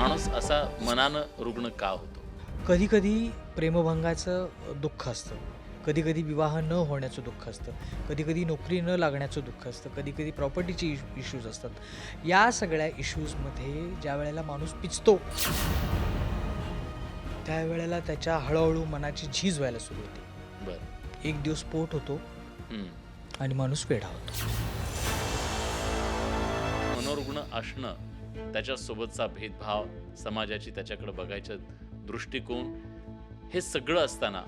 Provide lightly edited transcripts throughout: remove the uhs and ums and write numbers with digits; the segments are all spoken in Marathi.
माणूस असा मनानं रुग्ण का होतो? कधी-कधी प्रेमभंगाचं दुःख असतं. कधी-कधी विवाह न होण्याचं दुःख असतं. कधी-कधी नोकरी न लागण्याचं दुःख असतं. कधी-कधी प्रॉपर्टीचे इश्यूज असतात. या सगळ्या इश्यूजमध्ये ज्यावेळेला माणूस पिचतो, त्यावेळेला त्याच्या हळू मनाची झीज व्हायला सुरू होते. बरं. एक दिवस स्फोट होतो हं. आणि माणूस वेडा होतो. मनोरुग्ण असणं, त्याच्यासोबतचा भेदभाव, समाजाची त्याच्याकडे बघायचा दृष्टिकोन, हे सगळं असताना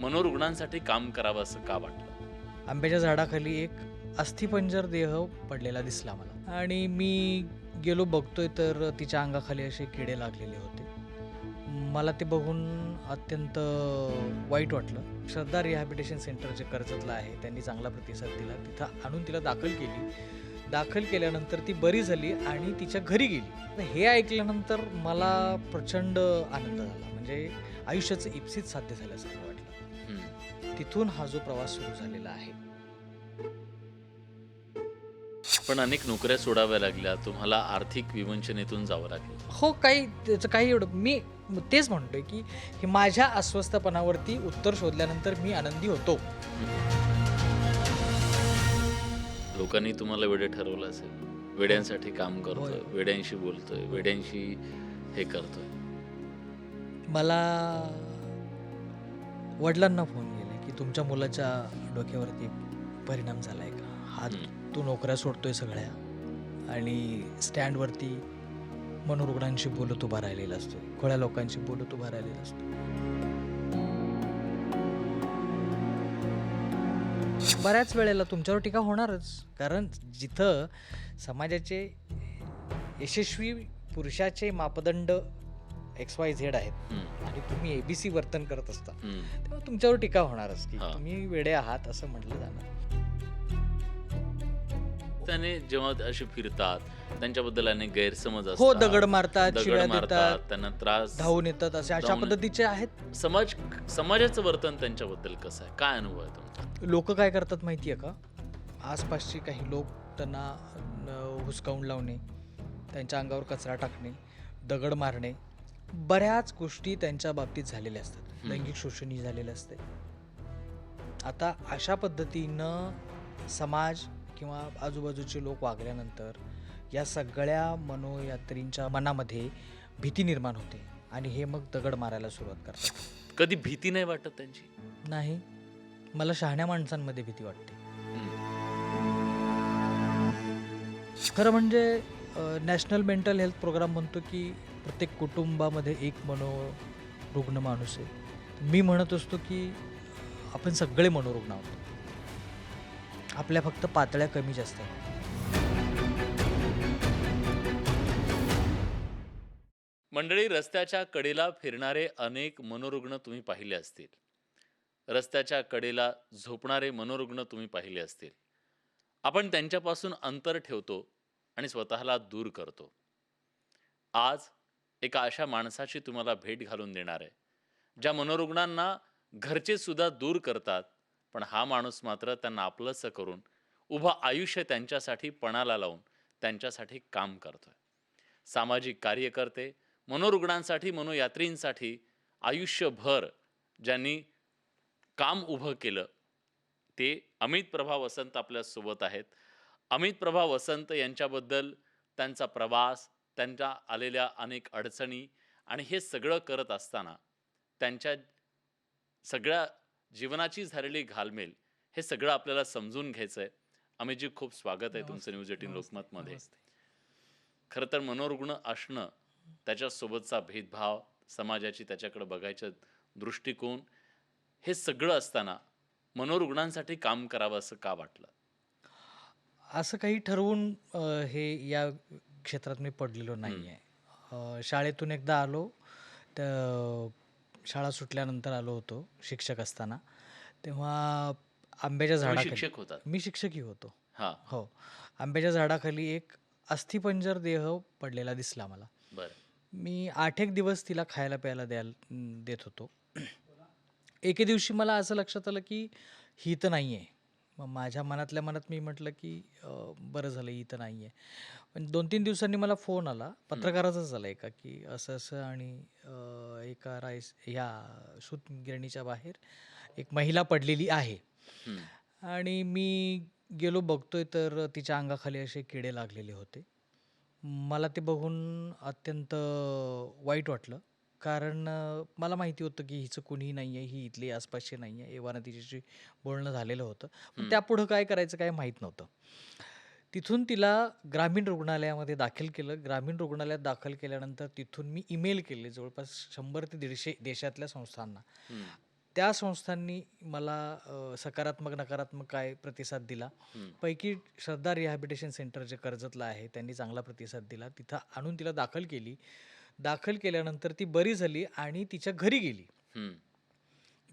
मनोरुग्णांसाठी काम करावं असं का वाटलं? आंब्याच्या झाडाखाली एक अस्थिपंजर देह पडलेला दिसला मला आणि मी गेलो बघतोय तर तिच्या अंगाखाली असे किडे लागलेले होते. मला ते बघून अत्यंत वाईट वाटलं. श्रद्धा रिहॅबिलिटेशन सेंटर जे कर्जतला आहे त्यांनी चांगला प्रतिसाद दिला. तिथं आणून तिला दाखल केली. दाखल केल्यानंतर ती बरी झाली आणि तिच्या घरी गेली. तर हे ऐकल्यानंतर मला प्रचंड आनंद झाला. म्हणजे आयुष्याचं इप्सित साध्य झाल्यासारखं वाटलं. हं. तिथून हा जो प्रवास सुरू झालेला आहे. पण अनेक नोकऱ्या सोडाव्या लागल्या. तुम्हाला आर्थिक विवंचनेतून जावं लागलं. हो, काही त्याचं काही एवढं मी तेच म्हणतोय, की हे माझ्या अस्वस्थपणावरती उत्तर शोधल्यानंतर मी आनंदी होतो. लोकांनी तुम्हाला वेडे ठरवलं असेल. वेड्यांसाठी काम होय, करतोय, होय. वेड्यांशी बोलतोय, वेड्यांशी हे करतोय. मला वडिलांना फोन केले, की तुमच्या मुलाच्या डोक्यावरती परिणाम झालाय का? हा हं. तो नोकऱ्या सोडतोय सगळ्या आणि स्टँडवरती मनोरुग्णांशी बोलत उभा राहिलेला असतो. खुळ्या लोकांशी बोलत उभा राहिलेला असतो. बऱ्याच वेळेला तुमच्यावर टीका होणारच. कारण जिथं समाजाचे यशस्वी पुरुषाचे मापदंड XYZ आहेत हं. आणि तुम्ही ABC वर्तन करत असता, हं. तेव्हा तुमच्यावर टीका होणारच, की हां. तुम्ही वेडे आहात असं म्हटलं जाणार. त्याने जेव्हा असे फिरतात, त्यांच्याबद्दल अनेक गैरसमज हो, असतात. दगड मारतात, दगड शिव्या मारतात, देतात, त्यांना त्रास धावून येतात, अशा धावून पद्धतीचे आहेत. समाजाचं वर्तन त्यांच्याबद्दल कसं आहे? काय अनुभव आहे तुमचा? लोकं काय करतात माहिती आहे का? आसपासचे काही लोक त्यांना हुसकावून लावणे, त्यांच्या अंगावर कचरा टाकणे, दगड मारणे, बऱ्याच गोष्टी त्यांच्या बाबतीत झालेल्या असतात. हं. लैंगिक शोषणही झालेलं असते. आता अशा पद्धतीनं समाज किंवा आजूबाजूचे लोक वागल्यानंतर या सगळ्या मनोयात्रींच्या मनामध्ये भीती निर्माण होते आणि हे मग दगड मारायला सुरुवात करतात. कधी भीती नाही वाटत त्यांची? नाही, मला शहाण्या माणसांमध्ये भीती वाटते. हं. खरं म्हणजे नॅशनल मेंटल हेल्थ प्रोग्राम म्हणतो की प्रत्येक कुटुंबामध्ये एक मनोरुग्ण माणूस आहे. मी म्हणत असतो की आपण सगळे मनोरुग्ण आहोत. आपल्या फक्त पातळ्या कमी जास्त आहेत. मंडळी, रस्त्याच्या कडेला फिरणारे अनेक मनोरुग्ण तुम्ही पाहिले असतील. रस्त्याच्या कडेला झोपणारे मनोरुग्ण तुम्ही पाहिले असतील. आपण त्यांच्यापासून अंतर ठेवतो आणि स्वतःला दूर करतो. आज एका अशा माणसाची तुम्हाला भेट घालून देणार आहे, ज्या मनोरुग्णांना घरचे सुद्धा दूर करतात, पण हा माणूस मात्र त्यांना आपलंसं करून उभं आयुष्य त्यांच्यासाठी पणाला लावून त्यांच्यासाठी काम करतोय. सामाजिक कार्यकर्ते, मनोरुग्णांसाठी, मनोयात्रींसाठी आयुष्यभर ज्यांनी काम उभं केलं, ते अमित प्रभा वसंत आपल्यासोबत आहेत. अमित प्रभा वसंत यांच्याबद्दल त्यांचा प्रवास, त्यांच्या आलेल्या अनेक अडचणी आणि हे सगळं करत असताना त्यांच्या सगळ्या जीवनाची झालेली घालमेल, हे सगळं आपल्याला समजून घ्यायचं आहे. अमितजी, खूप स्वागत आहे तुमचं नमस्ते, न्यूज 18 नमस्ते, लोकमतमध्ये. नमस्ते. खरं तर मनोरुग्ण असणं, त्याच्यासोबतचा भेदभाव, समाजाची त्याच्याकडे बघायचा दृष्टिकोन, हे सगळं असताना मनोरुग्णांसाठी काम करावं असं का वाटलं? असं काही ठरवून हे या क्षेत्रात मी पडलेलो हं. नाही आहे. शाळेतून एकदा आलो, तर शाळा सुटल्यानंतर आलो होतो शिक्षक असताना. तेव्हा आंब्याच्या तुम्ही झाडाखाली शिक्षक होतात? मी शिक्षकही होतो. हां. हो. आंब्याच्या झाडाखाली एक अस्थिपंजर देह पडलेला दिसला मला. बरं. मी 8 एक दिवस तिला खायला प्यायला देत होतो. एके दिवशी मला असं लक्षात आलं, की ही तर नाही आहे. मग माझ्या मनातल्या मनात मी म्हटलं, की बरं झालं इथं नाही आहे. पण 2-3 दिवसांनी मला फोन आला, पत्रकाराचाच आला एका, की असं-असं आणि एका ह्या सूतगिरणीच्या बाहेर एक महिला पडलेली आहे. हं. आणि मी गेलो बघतोय तर तिच्या अंगाखाली असे किडे लागलेले होते. मला ते बघून अत्यंत वाईट वाटलं. कारण मला माहिती होतं की हिचं कोणीही नाही आहे, ही इथली आसपासची नाही आहे. एव्हाना तिच्याशी बोलणं झालेलं होतं. पण हं. त्यापुढं काय करायचं काय माहीत नव्हतं. तिथून तिला ग्रामीण रुग्णालयामध्ये दाखल केलं. ग्रामीण रुग्णालयात दाखल केल्यानंतर तिथून मी ईमेल केले जवळपास 100 ते 150 देशातल्या संस्थांना. हं. त्या संस्थांनी मला सकारात्मक, नकारात्मक काय प्रतिसाद दिला. हं. पैकी श्रद्धा रिहॅबिलिटेशन सेंटर जे कर्जतला आहे, त्यांनी चांगला प्रतिसाद दिला. तिथं आणून तिला दाखल केली. दाखल केल्यानंतर ती बरी झाली आणि तिच्या घरी गेली. हं.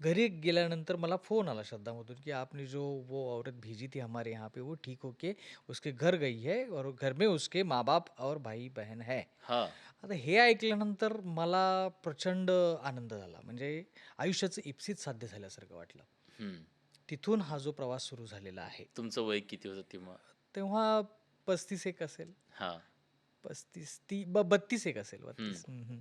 घरी गेल्यानंतर मला फ़ोन आला श्रद्धामधून, कि आपने जो वो औरत भेजी थी हमारे यहाँ पे वो ठीक होके उसके घर गई है और घर में उसके माँ-बाप और भाई-बहन है. हां. आता हे ऐकल्यानंतर मला प्रचंड आनंद झाला. म्हणजे आयुष्याचं इप्सित साध्य झाल्यासारखं वाटलं. हं. तिथून हा जो प्रवास सुरू झालेला आहे. तुमचं वय किती होतं तेव्हा? तेव्हा 35 एक असेल. हां. 35 32 एक असेल. हं. 32 हं, हं.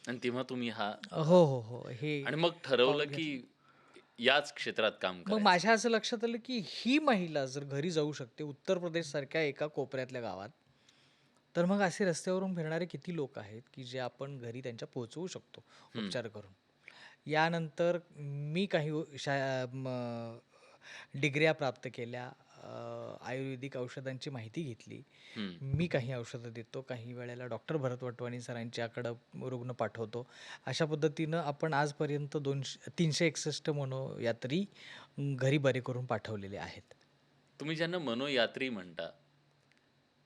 आणि तेव्हा तुम्ही हा हो, हो, हो. हे आणि मग पाऊल ठरवलं की घेतलं. याच क्षेत्रात काम मग करायचं. माझ्या असं लक्षात आलं, की ही महिला जर घरी जाऊ शकते उत्तर प्रदेशसारख्या एका कोपऱ्यातल्या गावात, तर मग असे रस्त्यावरून फिरणारे किती लोक आहेत, की जे आपण घरी त्यांच्या पोहोचवू शकतो हं. उपचार करून. यानंतर मी काही डिग्र्या प्राप्त केल्या. आयुर्वेदिक औषधांची माहिती घेतली. हं. मी काही औषधं देतो, काही वेळेला डॉक्टर भरत वटवाणी सरांच्याकडं रुग्ण पाठवतो. अशा पद्धतीनं आपण आजपर्यंत 361 मनोयात्री घरी बरे करून पाठवलेले आहेत. तुम्ही ज्यांना मनोयात्री म्हणता,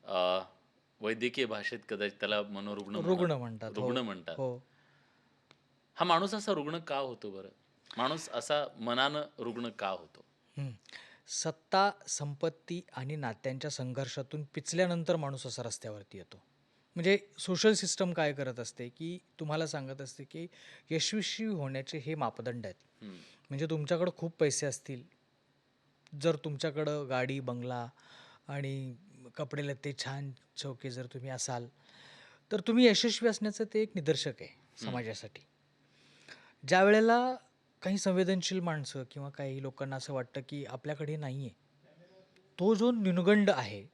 अ, वैद्यकीय भाषेत कदाचित त्याला मनोरुग्ण रुग्ण म्हणतात. हो, रुग्ण म्हणतात. हो. हा माणूस असा रुग्ण का होतो बरं? माणूस असा मनानं रुग्ण का होतो? हं. सत्ता, संपत्ती आणि नात्यांच्या संघर्षातून पिचल्यानंतर माणूस असा रस्त्यावरती येतो. म्हणजे सोशल सिस्टम काय करत असते, की तुम्हाला सांगत असते, की यशस्वी होण्याचे हे मापदंड आहेत. हं. म्हणजे तुमच्याकडं खूप पैसे असतील, जर तुमच्याकडं गाडी, बंगला आणि कपडे-लत्ते छान चौके जर तुम्ही असाल, तर तुम्ही यशस्वी असण्याचं ते एक निदर्शक आहे हं. समाजासाठी. ज्यावेळेला काही संवेदनशील माणसं किंवा काही लोकांना असं वाटतं, की आपल्याकडे नाही आहे. तो जो न्यूनगंड आहे,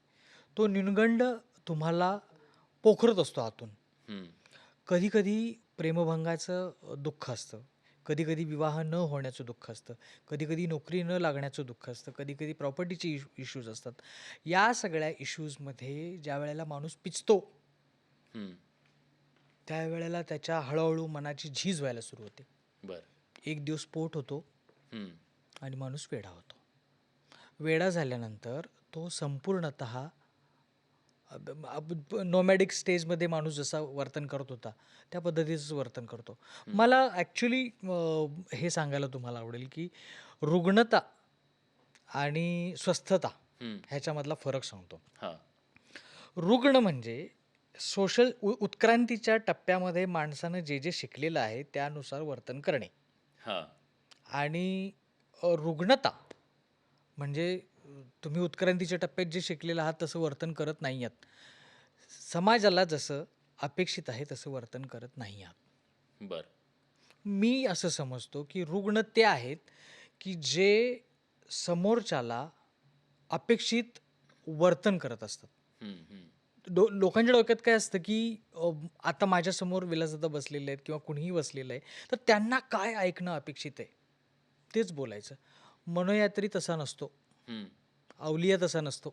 तो न्यूनगंड तुम्हाला पोखरत असतो आतून. हं. कधी-कधी प्रेमभंगाचं दुःख असतं. कधी-कधी विवाह न होण्याचं दुःख असतं. कधी-कधी नोकरी न लागण्याचं दुःख असतं. कधी-कधी प्रॉपर्टीचे इश्यूज असतात. या सगळ्या इश्यूजमध्ये ज्यावेळेला माणूस पिचतो, हं. त्यावेळेला त्याच्या हळू मनाची झीज व्हायला सुरू होते. बरं. एक दिवस स्फोट होतो हं. आणि माणूस वेडा होतो. वेडा झाल्यानंतर तो संपूर्णतः नोमॅडिक स्टेजमध्ये माणूस जसा वर्तन करत होता, त्या पद्धतीचंच वर्तन करतो. हं. मला ॲक्च्युली हे सांगायला तुम्हाला आवडेल, की रुग्णता आणि स्वस्थता हं. ह्याच्यामधला फरक सांगतो. हां. रुग्ण म्हणजे सोशल उत्क्रांतीच्या टप्प्यामध्ये माणसानं जे शिकलेलं आहे, त्यानुसार वर्तन करणे. हां. आणि रुग्णता म्हणजे तुम्ही उत्क्रांतीच्या टप्प्यात जे शिकलेलं आहात तसं वर्तन करत नाही आहात. समाजाला जसं अपेक्षित आहे तसं वर्तन करत नाही आहात. बरं. मी असं समजतो, की रुग्ण ते आहेत, की जे समोरच्याला अपेक्षित वर्तन करत असतात. हं. हं. लोकांच्या डोक्यात काय असतं, की आता माझ्यासमोर विलासदादा बसलेले आहेत किंवा कुणीही बसलेलं आहे, तर त्यांना काय ऐकणं अपेक्षित आहे, तेच बोलायचं. मनोयात्री तसा नसतो. हं. अवलिया तसा नसतो.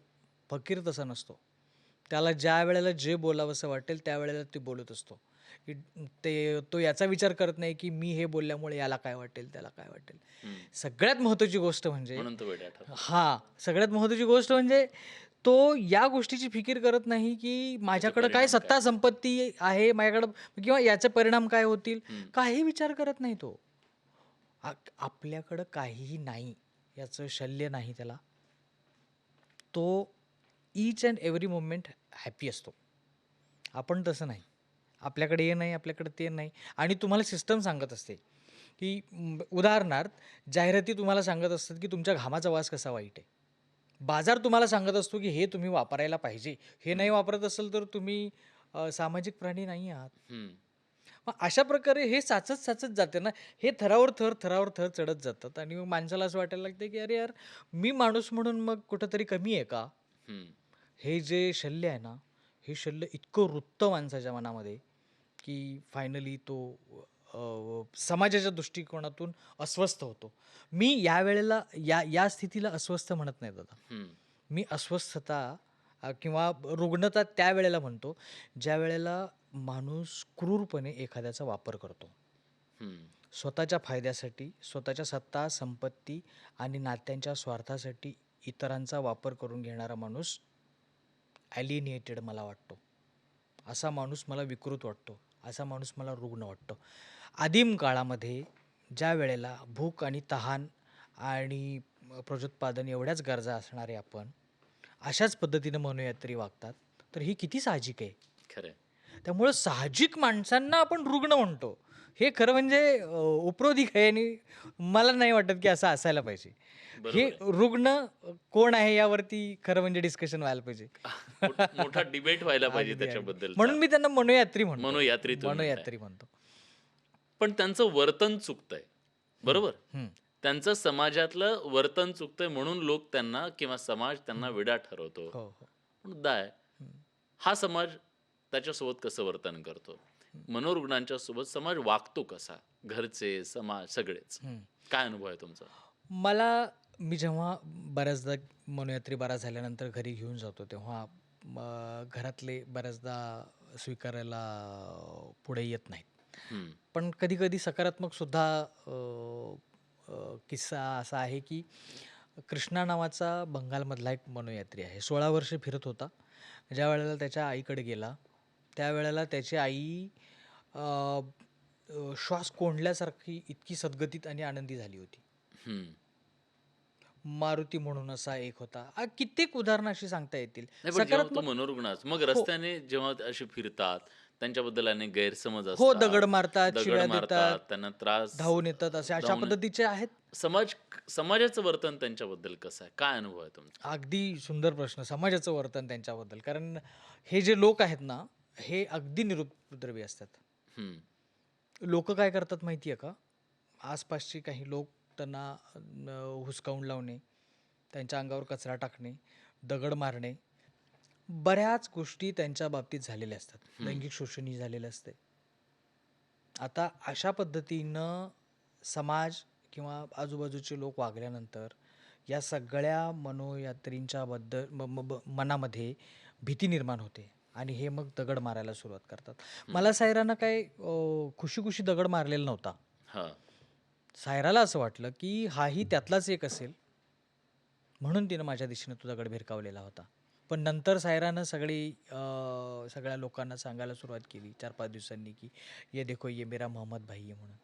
फकीर तसा नसतो. त्याला ज्या वेळेला जे बोलावंसं वाटेल त्यावेळेला ते बोलत असतो. की तो याचा विचार करत नाही, की मी हे बोलल्यामुळे याला काय वाटेल, त्याला काय वाटेल. हं. सगळ्यात महत्त्वाची गोष्ट म्हणजे म्हणून तो वेडा ठरतो. सगळ्यात महत्त्वाची गोष्ट म्हणजे तो या गोष्टीची फिकीर करत नाही, की माझ्याकडं काय परिणाम काय? सत्ता संपत्ती आहे, माझ्याकडं किंवा याचे परिणाम काय होतील, हं. काही विचार करत नाही तो. आपल्याकडं काहीही नाही, याचं शल्य नाही त्याला. तो each and every moment happy असतो. आपण तसं नाही. आपल्याकडे हे नाही, आपल्याकडे ते नाही आणि तुम्हाला सिस्टम सांगत असते, की उदाहरणार्थ जाहिराती तुम्हाला सांगत असतात, की तुमच्या घामाचा वास कसा वाईट आहे. बाजार तुम्हाला सांगत असतो, की हे तुम्ही वापरायला पाहिजे. हे नाही हं, वापरत असेल तर तुम्ही सामाजिक प्राणी नाही आहात. हं. मग अशा प्रकारे हे साचत जाते ना, हे थरावर थर, थरावर थर चढत जातात आणि मग माणसाला असं वाटायला लागतं, की "अरे यार, मी माणूस म्हणून मग कुठेतरी कमी आहे का?" हं, हे जे शल्य आहे ना, हे शल्य इतकं रुततं माणसाच्या मनामध्ये, की फायनली तो समाजाच्या दृष्टिकोनातून अस्वस्थ होतो. मी यावेळेला या स्थितीला अस्वस्थ म्हणत नाही दादा. हं, मी अस्वस्थता किंवा रुग्णता त्यावेळेला म्हणतो, ज्यावेळेला माणूस क्रूरपणे एखाद्याचा वापर करतो. हं, स्वतःच्या फायद्यासाठी, स्वतःच्या सत्ता, संपत्ती आणि नात्यांच्या स्वार्थासाठी इतरांचा वापर करून घेणारा माणूस ॲलिनिएटेड मला वाटतो. असा माणूस मला विकृत वाटतो. असा माणूस मला रुग्ण वाटतो. आदिम काळामध्ये ज्या वेळेला भूक आणि तहान आणि प्रजोत्पादन एवढ्याच गरजा असणारे आपण, अशाच पद्धतीनं म्हणूयात तरी वागतात, तर ही किती साहजिक आहे. खरं आहे. त्यामुळं साहजिक माणसांना आपण रुग्ण म्हणतो. हे खरं म्हणजे उपरोधिक आहे आणि मला नाही वाटत की असं असायला पाहिजे. हे बरोबर आहे. रुग्ण कोण आहे यावरती खरं म्हणजे डिस्कशन व्हायला पाहिजे. मोठा डिबेट व्हायला पाहिजे अगदी, अगदी. त्याच्याबद्दलचा. म्हणून मी त्यांना मनोयात्री म्हणतो. मनोयात्री तुम्ही म्हणताय. मनोयात्री म्हणतो. पण त्यांचं वर्तन चुकतंय. हं, बरोबर? हं, त्यांचं समाजातलं वर्तन चुकतंय म्हणून लोक त्यांना किंवा समाज त्यांना हं. वेडा ठरवतो. हो, हो. मुद्दा आहे, हं, हा समाज त्याच्यासोबत कसं वर्तन करतो? हं, मनोरुग्णांच्या सोबत समाज वागतो कसा? घरचे, समाज सगळेच. हं. काय अनुभव आहे तुमचा? मला मी जेव्हा बऱ्याचदा मनोयात्री बरा झाल्यानंतर घरी घेऊन जातो, तेव्हा घरातले बऱ्याचदा स्वीकारायला पुढे येत नाहीत. हं, पण कधी-कधी सकारात्मक सुद्धा अ, अ, किस्सा असा आहे, की कृष्णा नावाचा बंगालमधला एक मनोयात्री आहे. 16 वर्षे फिरत होता. ज्यावेळेला त्याच्या आईकडे गेला, त्यावेळेला त्याची आई अ, श्वास कोंडल्यासारखी इतकी सद्गतीत आणि आनंदी झाली होती. हं. मारुती म्हणून असा एक होता. कित्येक उदाहरणं अशी सांगता येतील. नाही पण जेव्हा तो सकारात्मक मनोरुग्णास मग हो. रस्त्याने जेव्हा ते असे फिरतात, त्यांच्याबद्दल अनेक गैरसमज हो, असतात, दगड मारतात, दगड शिव्या देतात, मारतात, त्यांना त्रास धावून येतात, अशा धावून पद्धतीचे आहेत. समाजाचं वर्तन त्यांच्याबद्दल कसं आहे? काय अनुभव आहे तुमचा? अगदी सुंदर प्रश्न. समाजाचं वर्तन त्यांच्याबद्दल. कारण हे जे लोक आहेत ना, हे अगदी निरुपद्रवी असतात. हं, लोकं काय करतात माहिती आहे का? आसपासचे काही लोक त्यांना हुसकावून लावणे, त्यांच्या अंगावर कचरा टाकणे, दगड मारणे, बऱ्याच गोष्टी त्यांच्या बाबतीत झालेल्या असतात. हं, लैंगिक शोषणही झालेलं असते. आता अशा पद्धतीनं समाज किंवा आजूबाजूचे लोक वागल्यानंतर या सगळ्या मनोयात्रींच्या बद्दल मनामध्ये भीती निर्माण होते आणि हे मग दगड मारायला सुरुवात करतात. हं. मला सायरानं काय खुशी-खुशी दगड मारलेला नव्हता. हां. सायराला असं वाटलं, की हाही त्यातलाच एक असेल, म्हणून तिनं माझ्या दिशेने तो दगड भिरकावलेला होता. पण नंतर सायरानं सगळ्या लोकांना सांगायला सुरुवात केली 4-5 दिवसांनी, की "ये देखो ये मेरा मोहम्मद भाई है" म्हणून.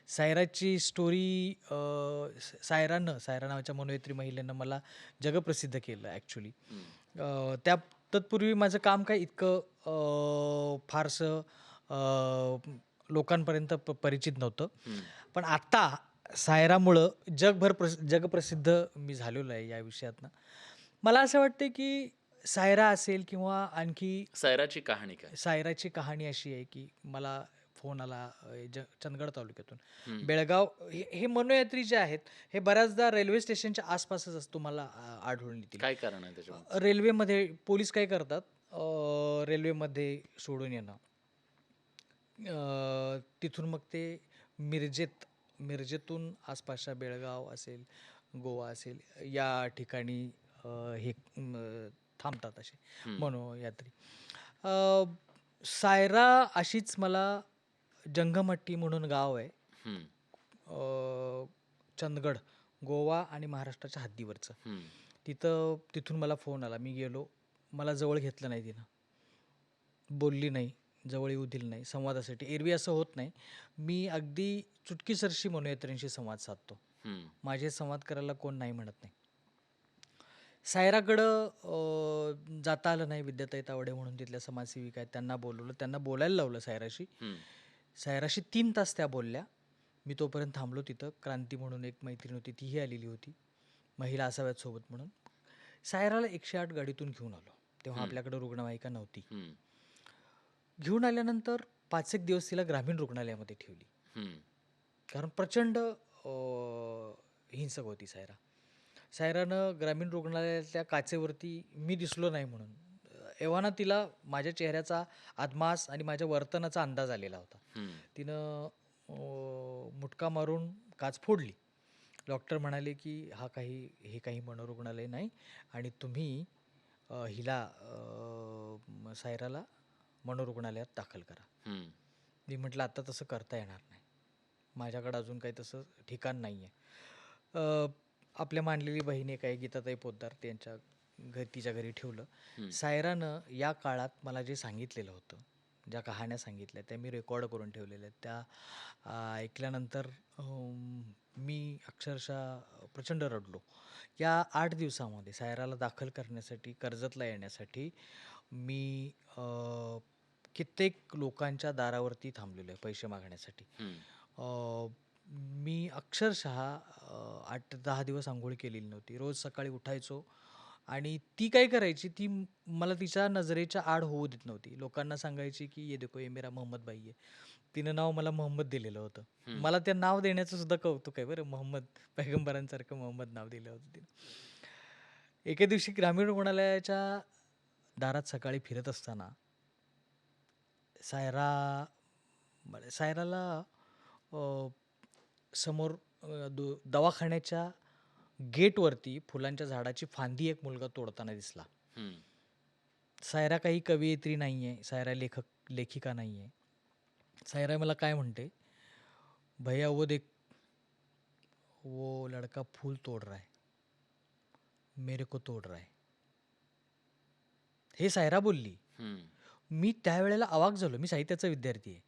सायराची स्टोरी सायरा नावाच्या मनोयत्री महिलेनं मला जगप्रसिद्ध केलं ॲक्चुअली. हं, त्या तत्पूर्वी माझं काम काय इतकं फारसं लोकांपर्यंत परिचित नव्हतं. हं. पण आत्ता सायरामुळं जगप्रसिद्ध मी झालेलो आहे या विषयातनं. मला असं वाटतं की सायरा असेल किंवा आणखी सायराची कहाणी काय? सायराची कहाणी अशी आहे की मला फोन आला चंदगड तालुक्यातून. हं. बेळगाव हे मनोयात्री जे आहेत, हे बऱ्याचदा रेल्वे स्टेशनच्या आसपासच तुम्हाला आढळून येतील. काय कारण आहे त्याच्यामागचं? रेल्वेमध्ये पोलीस काय करतात, रेल्वेमध्ये सोडून येणं. तिथून मग ते मिरजेतून आसपासच्या बेळगाव असेल, गोवा असेल या ठिकाणी हे थांबतात असे हं, मनोयात्री. अ, सायरा अशीच मला जंगमट्टी म्हणून गाव आहे. हं, चंदगड, गोवा आणि महाराष्ट्राच्या हद्दीवरचं. हं, तिथून मला फोन आला. मी गेलो. मला जवळ घेतलं नाही तिनं. बोलली नाही, जवळ येऊ दिलं नाही संवादासाठी. एरवी असं होत नाही. मी अगदी चुटकीसरशी मनोयात्रींशी संवाद साधतो. हं, माझे संवाद करायला कोण नाही म्हणत नाही. सायराकडं जाता आलं नाही. विद्याताई तावडे म्हणून तिथल्या समाजसेविका आहेत. त्यांना बोलवलं. त्यांना बोलायला लावलं सायराशी. हं, सायराशी 3 तास त्या बोलल्या. मी तोपर्यंत थांबलो तिथं. क्रांती म्हणून एक मैत्रीण होती, तीही आलेली होती. महिला असाव्यात सोबत म्हणून. सायराला 108 गाडीतून घेऊन आलो. तेव्हा हं, आपल्याकडे रुग्णवाहिका नव्हती. हं, घेऊन आल्यानंतर 5 एक दिवस तिला ग्रामीण रुग्णालयामध्ये ठेवली. हं, कारण प्रचंड हिंसक होती सायरा. सायरानं ग्रामीण रुग्णालयातल्या काचेवरती मी दिसलो नाही म्हणून एव्हाना तिला माझ्या चेहऱ्याचा आदमास आणि माझ्या वर्तनाचा अंदाज आलेला होता. हं, तिनं मुटका मारून काच फोडली. डॉक्टर म्हणाले, की हे काही मनोरुग्णालय नाही आणि तुम्ही हिला सायराला मनोरुग्णालयात दाखल करा. हं, मी म्हटलं, आता तसं करता येणार नाही. माझ्याकडं अजून काही तसं ठिकाण नाही आहे. आपल्या मानलेली बहीण एक आहे गीताताई पोद्दार, तिच्या घरी ठेवलं. हं, सायरानं या काळात मला जे सांगितलेलं होतं, ज्या कहाण्या सांगितल्या त्या मी रेकॉर्ड करून ठेवलेल्या आहेत. त्या ऐकल्यानंतर मी अक्षरशः प्रचंड रडलो. या 8 दिवसामध्ये सायराला दाखल करण्यासाठी, कर्जतला येण्यासाठी मी कित्येक लोकांच्या दारावरती थांबलेलो आहे पैसे मागण्यासाठी. हं, अ, मी अक्षरशः 8-10 दिवस अंघोळ केलेली नव्हती. रोज सकाळी उठायचो आणि ती काय करायची, मला तिच्या नजरेच्या आड होऊ देत नव्हती. लोकांना सांगायची, की "ये देखो, ये मेरा मोहम्मद भाई है." तिनं नाव मला मोहम्मद दिलेलं होतं. हं, मला त्या नाव देण्याचं सुद्धा कौतुक आहे बरं. मोहम्मद, पैगंबरांसारखं मोहम्मद नाव दिलं होतं तिनं. एके दिवशी ग्रामीण रुग्णालयाच्या दारात सकाळी फिरत असताना सायरा सायराला अ, समोर दवाखान्याच्या गेटवरती फुलांच्या झाडाची फांदी एक मुलगा तोडताना दिसला. हं, सायरा काही कवयित्री नाही आहे. सायरा लेखिका नाही आहे. सायरा मला काय म्हणते, "भैया वो देख, वो लड़का फूल तोड़ रहा है. मेरे को तोड़ रहा है." हे सायरा बोलली. हं, मी त्यावेळेला अवाक झालो. मी साहित्याचा विद्यार्थी आहे.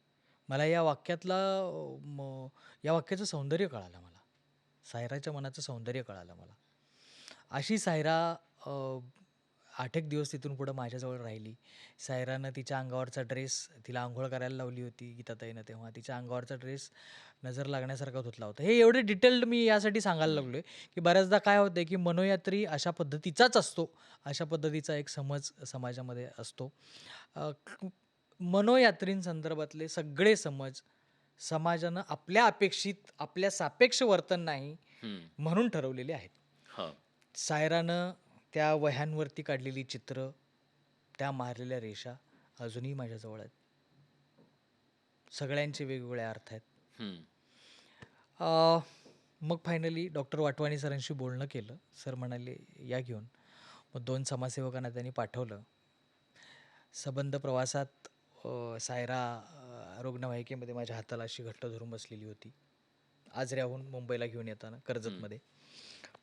मला या वाक्याचं सौंदर्य कळालं मला. सायराच्या मनाचं सौंदर्य कळालं मला. अशी सायरा अ, 8 एक दिवस तिथून पुढं माझ्याजवळ राहिली. सायरानं तिच्या अंगावरचा ड्रेस, तिला अंघोळ करायला लावली होती गीताताईनं तेव्हा. तिच्या अंगावरचा ड्रेस नजर लागण्यासारखा धुतला होता. हे एवढे डिटेल्ड मी यासाठी सांगायला हं, लागलोय, की बऱ्याचदा काय होतंय, की मनोयात्री अशा पद्धतीचाच असतो. अशा पद्धतीचा एक समज समाजामध्ये असतो. मनोयात्रींसंदर्भातले सगळे समज समाजानं आपल्या सापेक्ष वर्तन नाही हं, म्हणून ठरवलेले आहेत. हां, सायरानं त्या वह्यांवरती काढलेली चित्र, त्या मारलेल्या रेषा अजूनही माझ्याजवळ आहेत. सगळ्यांचे वेगवेगळे अर्थ आहेत. हं, अ, मग फायनली डॉक्टर वाटवाणी सरांशी बोलणं केलं. सर म्हणाले, "या घेऊन." मग 2 समाजसेवकांना त्यांनी पाठवलं. सबंध प्रवासात सायरा रुग्णवाहिकेमध्ये माझ्या हाताला अशी घट्ट धरून बसलेली होती. आजऱ्याहून मुंबईला घेऊन येताना हं, कर्जतमध्ये.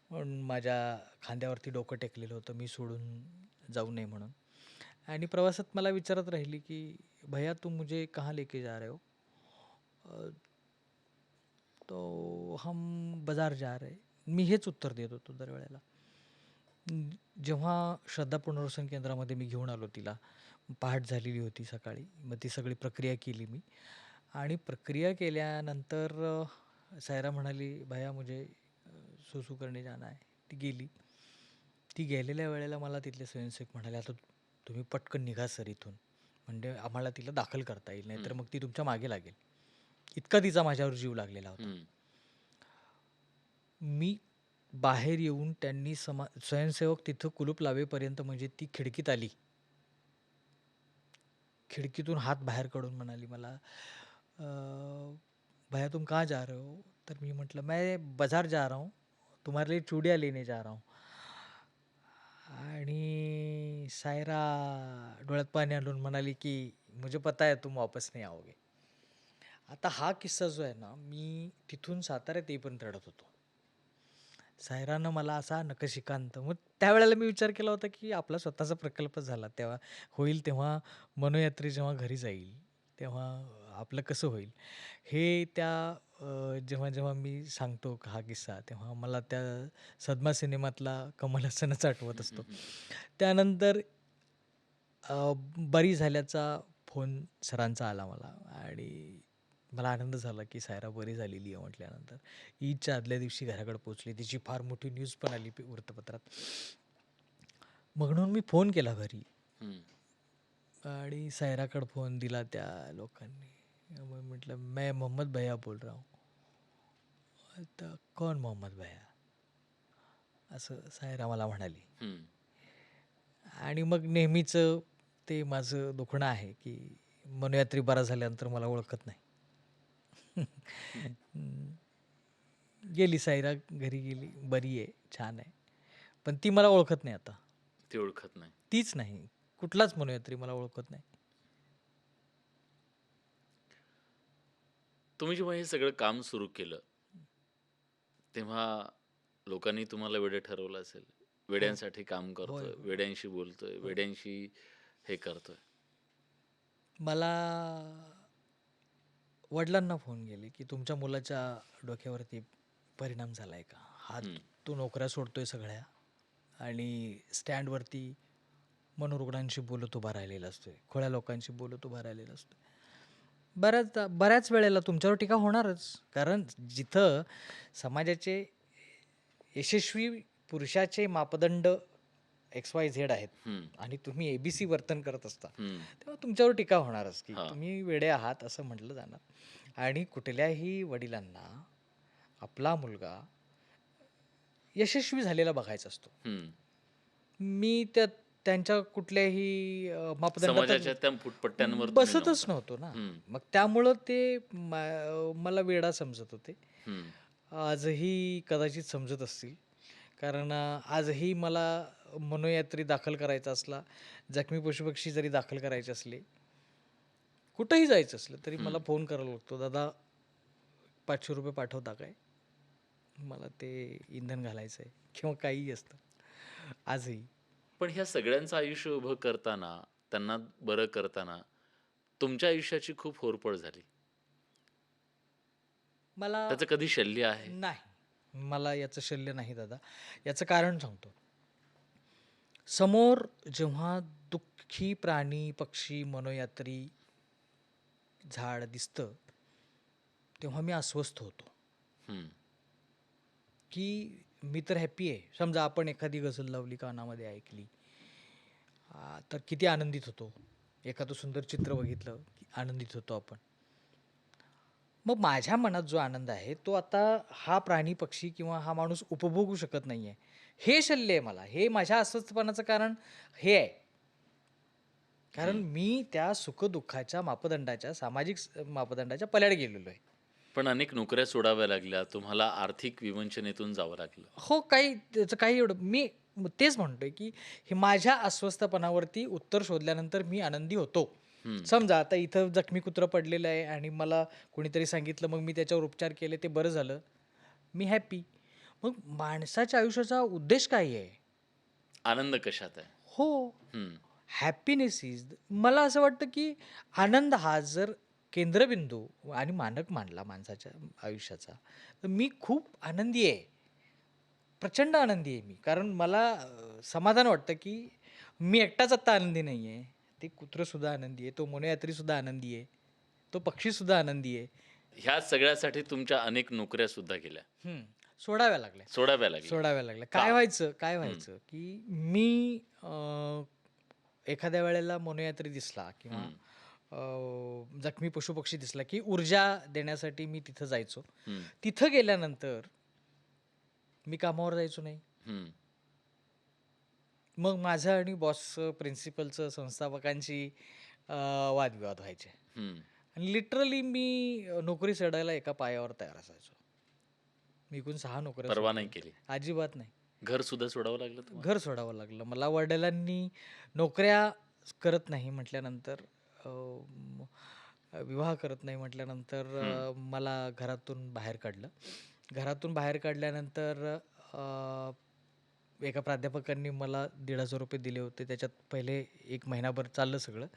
म्हणून माझ्या खांद्यावरती डोकं टेकलेलं होतं, मी सोडून जाऊ नये म्हणून. आणि प्रवासात मला विचारत राहिली, की "भैया तुम मुझे कहाँ लेके जा रहे हो?" अ, तो हम बाजार जा रहे. मी हेच उत्तर देत होतो दरवेळेला. जेव्हा श्रद्धा पुनर्वसन केंद्रामध्ये मी घेऊन आलो तिला, पहाट झालेली होती सकाळी. मग ती सगळी प्रक्रिया केली मी आणि प्रक्रिया केल्यानंतर सायरा म्हणाली, "भैया मुझे सुसू करने जाना है." ती गेली. ती गेलेल्या वेळेला मला तिथले स्वयंसेवक म्हणाले, "आता तुम्ही पटकन निघा सर इथून. म्हणजे आम्हाला तिला दाखल करता येईल, नाहीतर हं, मग ती तुमच्या मागे लागेल." इतका तिचा माझ्यावर जीव लागलेला होता. हं, मी बाहेर येऊन त्यांनी स्वयंसेवक तिथं कुलूप लावेपर्यंत म्हणजे ती खिडकीत आली. खिडकीतून हात बाहेर काढून म्हणाली मला, "अ, भैया तुम कहाँ जा रहे हो?" तर मी म्हटलं, "मैं बाज़ार जा रहा हूँ. तुम्हारे लिए चूड़ियाँ लेने जा रहा हूँ." आणि सायरा डोळ्यात पाणी आणून म्हणाली, की "मुझे पता है तुम वापस नहीं आओगे." आता हा किस्सा जो आहे ना, मी तिथून साताऱ्यात येईपर्यंत रडत होतो. सायरानं मला असा नखशिखांत मग त्यावेळेला मी विचार केला होता, की आपला स्वतःचा प्रकल्प झाला तेव्हा होईल तेव्हा मनोयात्री जेव्हा घरी जाईल, तेव्हा आपलं कसं होईल? हे जेव्हा मी सांगतो हा किस्सा, तेव्हा मला त्या सदमा सिनेमातला कमल हसनच आठवत हं, हं, असतो. हं, त्यानंतर बरी झाल्याचा फोन सरांचा आला मला आणि मला आनंद झाला, की सायरा बरी झालेली आहे म्हटल्यानंतर. ईदच्या आदल्या दिवशी घराकडे पोहोचली. तिची फार मोठी न्यूज पण आली वृत्तपत्रात. म्हणून मी फोन केला घरी हं. आणि सायराकडे फोन दिला त्या लोकांनी. मग म्हटलं, "मैं मोहम्मद भैया बोल रहा हूँ." तर "कौन मोहम्मद भैया?" असं सायरा मला म्हणाली. हं. आणि मग नेहमीचं ते माझं दुखणं आहे, की मनोयात्री बरा झाल्यानंतर मला ओळखत नाही. हं. गेली सायरा घरी गेली. बरी आहे, छान आहे. पण ती मला ओळखत नाही आता. ती ओळखत नाही. तीच नाही. कुठलाच मनोयात्री मला ओळखत नाही. तुम्ही जेव्हा हे सगळं काम सुरू केलं, तेव्हा लोकांनी तुम्हाला वेडं ठरवलं असेल. हो. वेड्यांसाठी काम होय, करतोय, होय. वेड्यांशी बोलतोय, होय. वेड्यांशी हे करतोय. मला वडिलांना फोन केले, की तुमच्या मुलाच्या डोक्यावरती परिणाम झालाय का? हा हं. तो नोकऱ्या सोडतोय सगळ्या आणि स्टँडवरती मनोरुग्णांशी बोलत उभा राहिलेला असतोय. खुळ्या लोकांशी बोलत उभा राहिलेला असतोय. बऱ्याच वेळेला तुमच्यावर टीका होणारच. कारण जिथं समाजाचे यशस्वी पुरुषाचे मापदंड XYZ आहेत हं. आणि तुम्ही ABC वर्तन करत असता, हं. तेव्हा तुमच्यावर टीका होणारच, की हां. तुम्ही वेडे आहात असं म्हटलं जाणार. आणि कुठल्याही वडिलांना आपला मुलगा यशस्वी झालेला बघायचा असतो. हं. मी त्यांच्या कुठल्याही मापदंडात समाजाच्या त्या फुटपट्ट्यांवर तुम्ही बसतच नव्हता. नव्हतो ना. हं. मग त्यामुळं ते मला वेडा समजत होते. हं. आजही कदाचित समजत असतील. कारण आजही मला मनोयात्री दाखल करायचा असला, जखमी पशुपक्षी जरी दाखल करायचे असले, कुठंही जायचं असलं तरी मला हं. फोन करावा लागतो. "दादा ₹500 पाठवता काय? मला ते इंधन घालायचं आहे." किंवा काहीही असतं. आजही. पण ह्या सगळ्यांचं आयुष्य उभं करताना, त्यांना बरं करताना, तुमच्या आयुष्याची खूप होरपळ झाली. मला त्याचं कधी शल्य आहे? नाही. मला याचं शल्य नाही दादा. याचं कारण सांगतो. समोर जेव्हा दुःखी प्राणी, पक्षी, मनोयात्री, झाड दिसतं, तेव्हा मी अस्वस्थ होतो, हं. की मी तर हॅपी आहे. समजा आपण एखादी गझल लावली, कानामध्ये ऐकली, तर किती आनंदित होतो. एखादं सुंदर चित्र बघितलं, की आनंदित होतो आपण. मग माझ्या मनात जो आनंद आहे, तो आता हा प्राणी, पक्षी किंवा हा माणूस उपभोगू शकत नाहीये. हे शल्य आहे मला. हे माझ्या अस्वस्थपणाचं कारण हे आहे. कारण हं. मी त्या सुख-दुःखाच्या मापदंडाच्या, सामाजिक मापदंडाच्या पलीकडे गेलेलो आहे. पण अनेक नोकऱ्या सोडाव्या लागल्या. तुम्हाला आर्थिक विवंचनेतून जावं लागलं. हो, काही त्याचं काही एवढं मी तेच म्हणतोय, की हे माझ्या अस्वस्थपणावरती उत्तर शोधल्यानंतर मी आनंदी होतो. हं. समजा आता इथं जखमी कुत्रं पडलेलं आहे आणि मला कोणीतरी सांगितलं, मग मी त्याच्यावर उपचार केले, ते बरं झालं. मी हॅपी. मग माणसाच्या आयुष्याचा उद्देश काय आहे? आनंद कशात आहे? हो, हं. हॅपीनेस इज मला असं वाटतं, की आनंद हा जर केंद्रबिंदू आणि मानक मानला माणसाच्या आयुष्याचा, तर मी खूप आनंदी आहे. प्रचंड आनंदी आहे मी. कारण मला समाधान वाटतं, की मी एकटाच आत्ता आनंदी नाही आहे. ते कुत्रंसुद्धा आनंदी आहे. तो मनोयात्रीसुद्धा आनंदी आहे. तो पक्षीसुद्धा आनंदी आहे. ह्या सगळ्यासाठी तुमच्या अनेक नोकऱ्या सुद्धा गेल्या. हं. सोडाव्या लागल्या. सोडाव्या लागल्या. सोडाव्या लागल्या. का? काय हं. व्हायचं, की मी एखाद्या वेळेला मनोयात्री दिसला किंवा हं. जखमी पशुपक्षी दिसला, की ऊर्जा देण्यासाठी मी तिथं जायचो. हं. तिथं गेल्यानंतर मी कामावर जायचो नाही. हं. मग माझं आणि बॉसचं, प्रिन्सिपलचं, संस्थापकांची वादविवाद व्हायचे. हं. आणि लिटरली मी नोकरी सोडायला एका पायावर तयार असायचो. मी एकूण 6 नोकऱ्या परवा नाही सोडल्या. केली. अजिबात नाही. घर सुद्धा सोडावं लागलं तुम्हाला? घर सोडावं लागलं. मला वडिलांनी नोकऱ्या करत नाही म्हटल्यानंतर विवाह करत नाही म्हटल्यानंतर हं. मला घरातून बाहेर काढलं. घरातून बाहेर काढल्यानंतर एका प्राध्यापकांनी मला ₹1,500 दिले होते. त्याच्यात पहिले 1 महिनाभर चाललं सगळं.